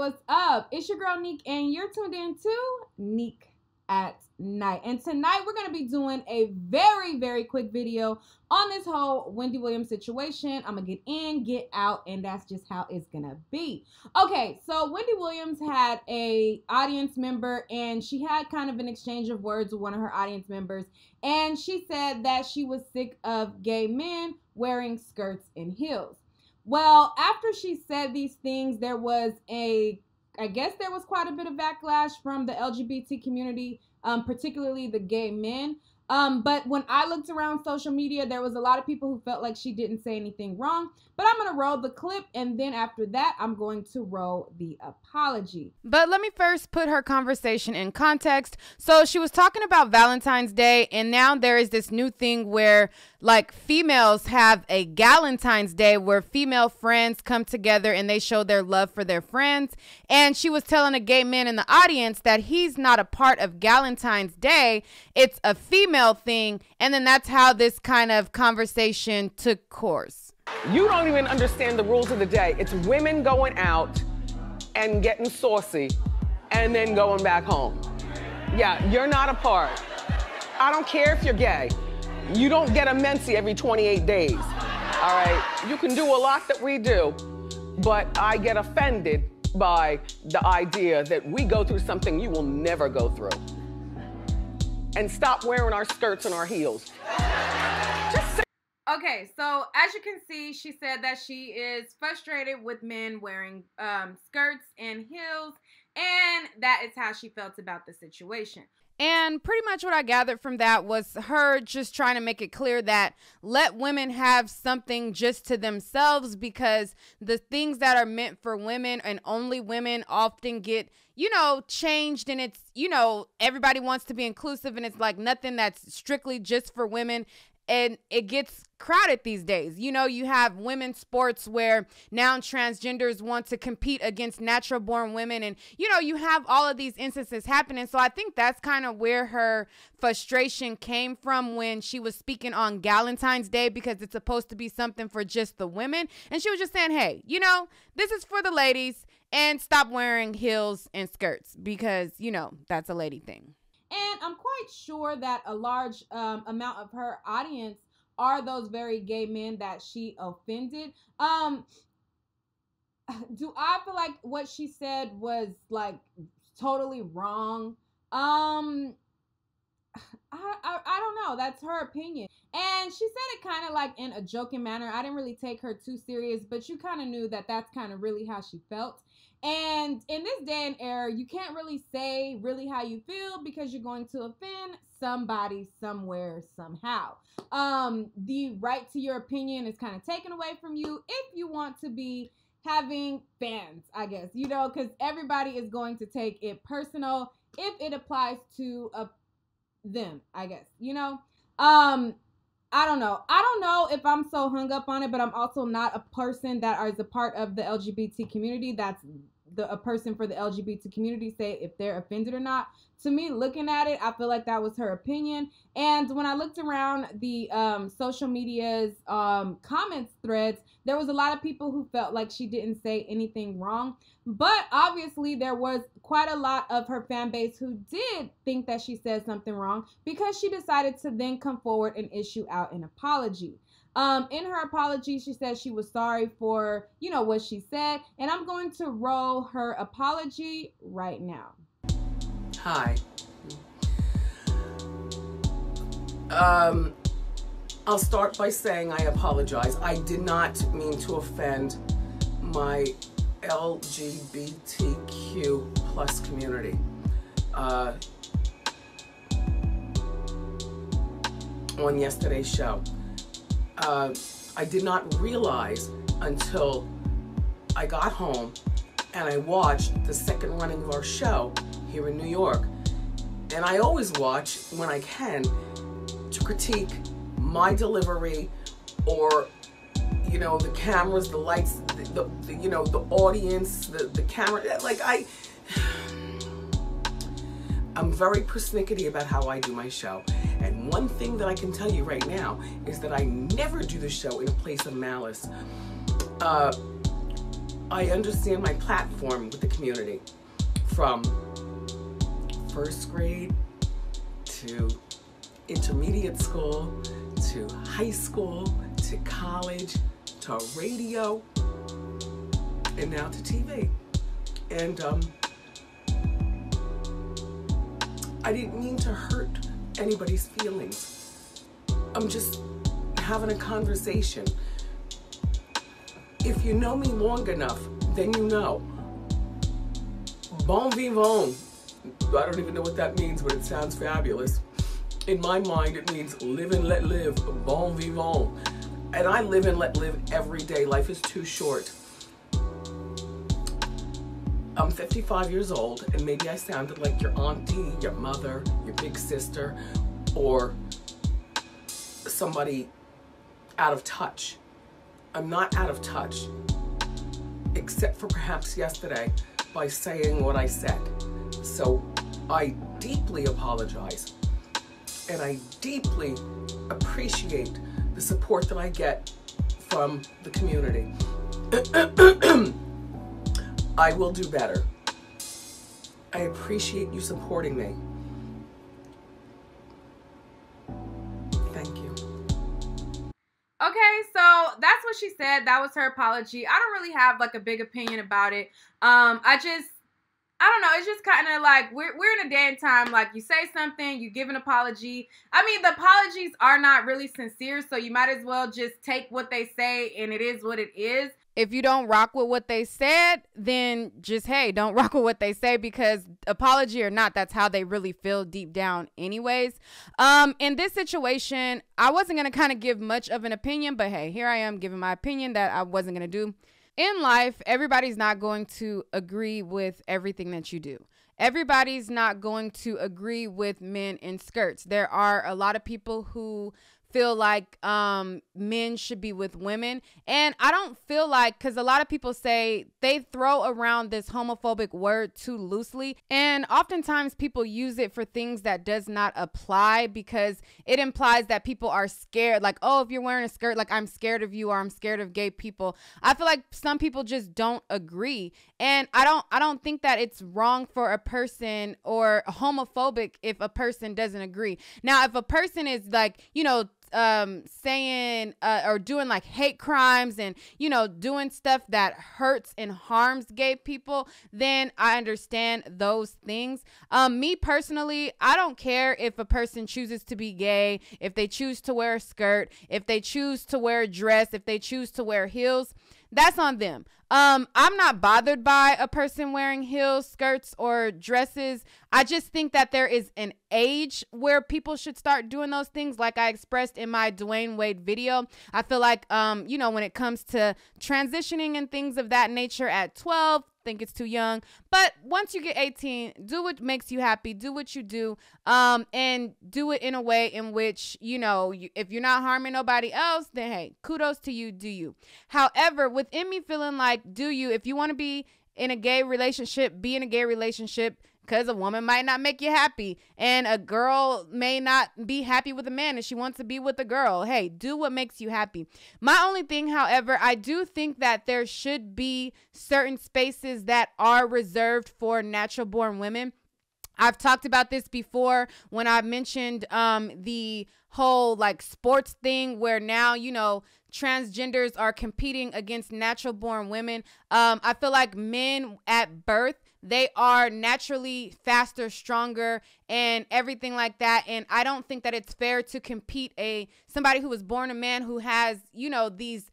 what's up? It's your girl Neek, and you're tuned in to Neek at Night. And tonight we're going to be doing a very quick video on this whole Wendy Williams situation. I'm going to get in, get out, and that's just how it's going to be. Okay, so Wendy Williams had a audience member, and she had kind of an exchange of words with one of her audience members, and she said that she was sick of gay men wearing skirts and heels. Well, after she said these things, there was I guess there was quite a bit of backlash from the LGBT community, particularly the gay men. But when I looked around social media, there was a lot of people who felt like she didn't say anything wrong. But I'm going to roll the clip, and then after that, I'm going to roll the apology. But let me first put her conversation in context. So she was talking about Valentine's Day, and now there is this new thing where, like, females have a Galentine's Day where female friends come together and they show their love for their friends. And she was telling a gay man in the audience that he's not a part of Galentine's Day. It's a female thing. And then that's how this kind of conversation took course. You don't even understand the rules of the day. It's women going out and getting saucy and then going back home. Yeah, you're not a part. I don't care if you're gay. You don't get a menses every 28 days, all right? You can do a lot that we do, but I get offended by the idea that we go through something you will never go through. And stop wearing our skirts and our heels. Just say. Okay, so as you can see, she said that she is frustrated with men wearing skirts and heels, and that is how she felt about the situation. And pretty much what I gathered from that was her just trying to make it clear that let women have something just to themselves, because the things that are meant for women and only women often get, you know, changed, and it's, you know, everybody wants to be inclusive, and it's like nothing that's strictly just for women. And it gets crowded these days. You know, you have women's sports where now transgenders want to compete against natural born women. And, you know, you have all of these instances happening. So I think that's kind of where her frustration came from when she was speaking on Galentine's Day, because it's supposed to be something for just the women. And she was just saying, hey, you know, this is for the ladies, and stop wearing heels and skirts because, you know, that's a lady thing. And I'm quite sure that a large amount of her audience are those very gay men that she offended. Do I feel like what she said was like totally wrong? I don't know. That's her opinion. And she said it kind of like in a joking manner. I didn't really take her too serious, but you kind of knew that that's kind of really how she felt. And in this day and era, you can't really say really how you feel because you're going to offend somebody somewhere, somehow. The right to your opinion is kind of taken away from you if you want to be having fans, I guess, you know, because everybody is going to take it personal if it applies to them, I guess, you know. I don't know. I don't know if I'm so hung up on it, but I'm also not a person that is a part of the LGBT community. That's a person for the LGBT community say if they're offended or not. To me, looking at it, I feel like that was her opinion. And when I looked around the social media's comments threads, there was a lot of people who felt like she didn't say anything wrong. But obviously, there was quite a lot of her fan base who did think that she said something wrong, because she decided to then come forward and issue out an apology. In her apology, she said she was sorry for, you know, what she said. And I'm going to roll her apology right now. Hi. I'll start by saying I apologize. I did not mean to offend my LGBTQ plus community. On yesterday's show. I did not realize until I got home and I watched the second running of our show here in New York. And I always watch when I can to critique my delivery, or, you know, the cameras, the lights, you know, the audience, the camera. Like I'm very persnickety about how I do my show. And one thing that I can tell you right now is that I never do the show in a place of malice. I understand my platform with the community, from first grade to intermediate school to high school to college to radio and now to TV. And I didn't mean to hurt anybody's feelings. I'm just having a conversation. If you know me long enough, then you know. Bon vivant. I don't even know what that means, but it sounds fabulous. In my mind, it means live and let live. Bon vivant. And I live and let live every day. Life is too short. I'm 55 years old, and maybe I sounded like your auntie, your mother, your big sister, or somebody out of touch. I'm not out of touch, except for perhaps yesterday by saying what I said. So I deeply apologize, and I deeply appreciate the support that I get from the community. I will do better. I appreciate you supporting me. Thank you. Okay, so that's what she said. That was her apology. I don't really have like a big opinion about it. I don't know. It's just kind of like we're in a day and time. Like, you say something, you give an apology. I mean, the apologies are not really sincere, so you might as well just take what they say and it is what it is. If you don't rock with what they said, then just, hey, don't rock with what they say, because apology or not, that's how they really feel deep down anyways. In this situation, I wasn't going to kind of give much of an opinion, but hey, here I am giving my opinion that I wasn't going to do. In life, everybody's not going to agree with everything that you do. Everybody's not going to agree with men in skirts. There are a lot of people who feel like men should be with women, and I don't feel like, because a lot of people say they throw around this homophobic word too loosely, and oftentimes people use it for things that does not apply, because it implies that people are scared, like, oh, if you're wearing a skirt, like, I'm scared of you, or I'm scared of gay people. I feel like some people just don't agree, and I don't think that it's wrong for a person or homophobic if a person doesn't agree. Now, if a person is like, you know, saying or doing like hate crimes and, you know, doing stuff that hurts and harms gay people, then I understand those things. Me personally, I don't care if a person chooses to be gay, if they choose to wear a skirt, if they choose to wear a dress, if they choose to wear heels. That's on them. I'm not bothered by a person wearing heels, skirts, or dresses. I just think that there is an age where people should start doing those things, like I expressed in my Dwayne Wade video. I feel like, you know, when it comes to transitioning and things of that nature at 12, think it's too young. But once you get 18, do what makes you happy, do what you do, and do it in a way in which, you know, if you're not harming nobody else, then hey, kudos to you, do you. However, within me feeling like, do you, if you want to be in a gay relationship, be in a gay relationship, because a woman might not make you happy, and a girl may not be happy with a man and she wants to be with a girl. Hey, do what makes you happy. My only thing, however, I do think that there should be certain spaces that are reserved for natural born women. I've talked about this before when I mentioned the whole like sports thing where now, you know, transgenders are competing against natural born women. I feel like men at birth, they are naturally faster, stronger, and everything like that. And I don't think that it's fair to compete somebody who was born a man who has, you know, these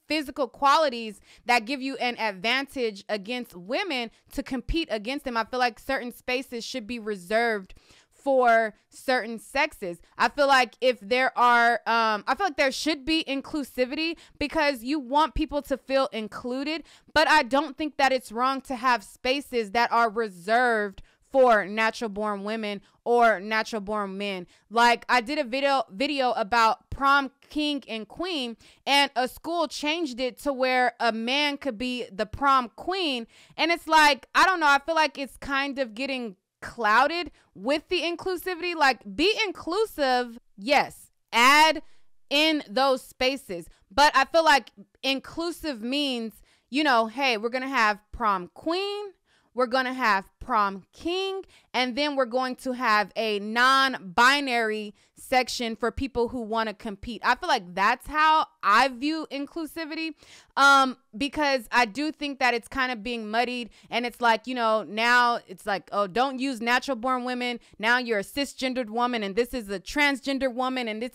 physical qualities that give you an advantage against women to compete against them. I feel like certain spaces should be reserved for certain sexes. I feel like if there are, I feel like there should be inclusivity because you want people to feel included, but I don't think that it's wrong to have spaces that are reserved for natural born women or natural born men. Like I did a video about prom king and queen, and a school changed it to where a man could be the prom queen. And it's like, I don't know, I feel like it's kind of getting clouded with the inclusivity. Like, be inclusive, yes, add in those spaces, but I feel like inclusive means you know, hey, we're going to have prom queen, we're going to have prom king, and then we're going to have a non-binary section for people who want to compete. I feel like that's how I view inclusivity, because I do think that it's kind of being muddied, and it's like, you know, now it's like, oh, don't use natural born women. Now you're a cisgendered woman, and this is a transgender woman, and this,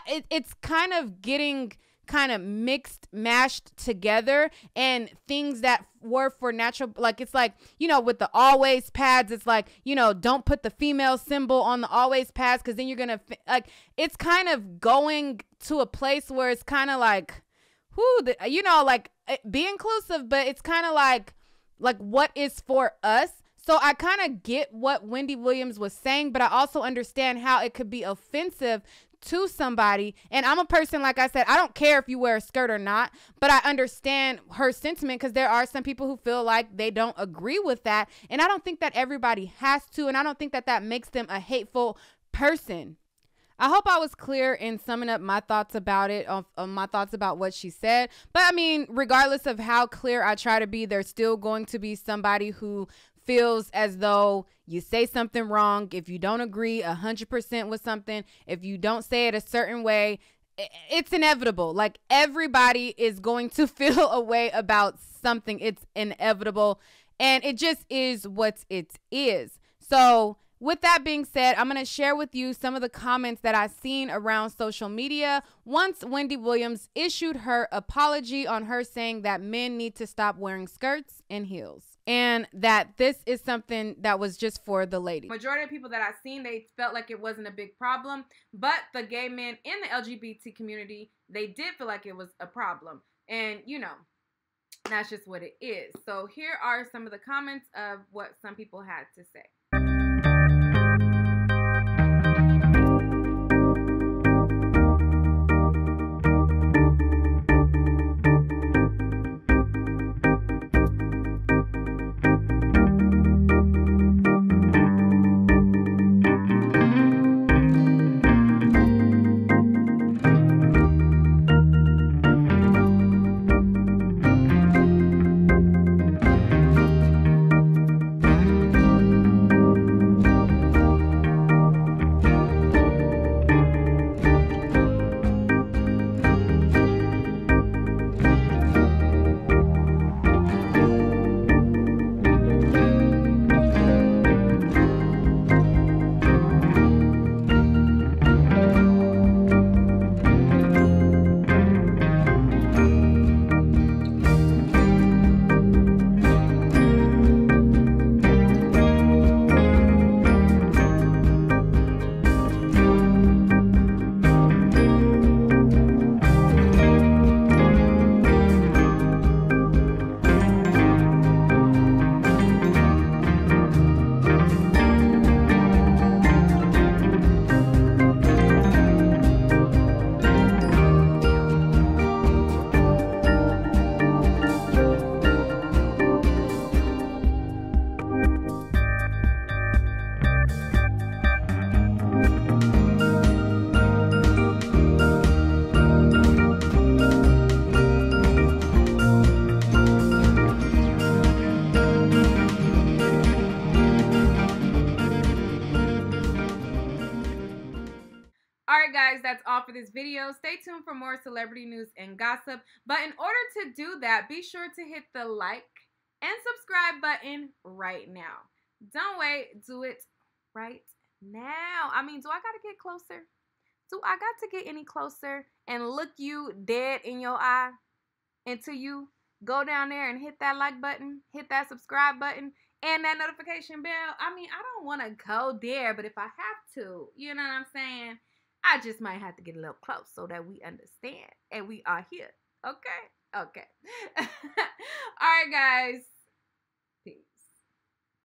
it's kind of getting kind of mixed, mashed together, and things that were for natural, like, it's like, you know, with the always pads, it's like, you know, don't put the female symbol on the always pads, because then you're gonna like, it's kind of going to a place where it's kind of like, you know, like, be inclusive, but it's kind of like what is for us. So I kind of get what Wendy Williams was saying, but I also understand how it could be offensive to somebody. And I'm a person, like I said, I don't care if you wear a skirt or not, but I understand her sentiment, because there are some people who feel like they don't agree with that. And I don't think that everybody has to, and I don't think that that makes them a hateful person. I hope I was clear in summing up my thoughts about it, my thoughts about what she said. But I mean, regardless of how clear I try to be, there's still going to be somebody who feels as though you say something wrong. If you don't agree 100% with something, if you don't say it a certain way, it's inevitable. Like, everybody is going to feel a way about something. It's inevitable, and it just is what it is. So with that being said, I'm going to share with you some of the comments that I've seen around social media once Wendy Williams issued her apology on her saying that men need to stop wearing skirts and heels, and that this is something that was just for the ladies. Majority of people that I've seen, they felt like it wasn't a big problem, but the gay men in the LGBT community, they did feel like it was a problem. And, you know, that's just what it is. So here are some of the comments of what some people had to say. Alright guys, that's all for this video. Stay tuned for more celebrity news and gossip. But in order to do that, be sure to hit the like and subscribe button right now. Don't wait, do it right now. I mean, do I gotta get closer? Do I got to get any closer and look you dead in your eye until you go down there and hit that like button, hit that subscribe button, and that notification bell? I mean, I don't want to go there, but if I have to, you know what I'm saying? I just might have to get a little close so that we understand and we are here. Okay? Okay. All right, guys.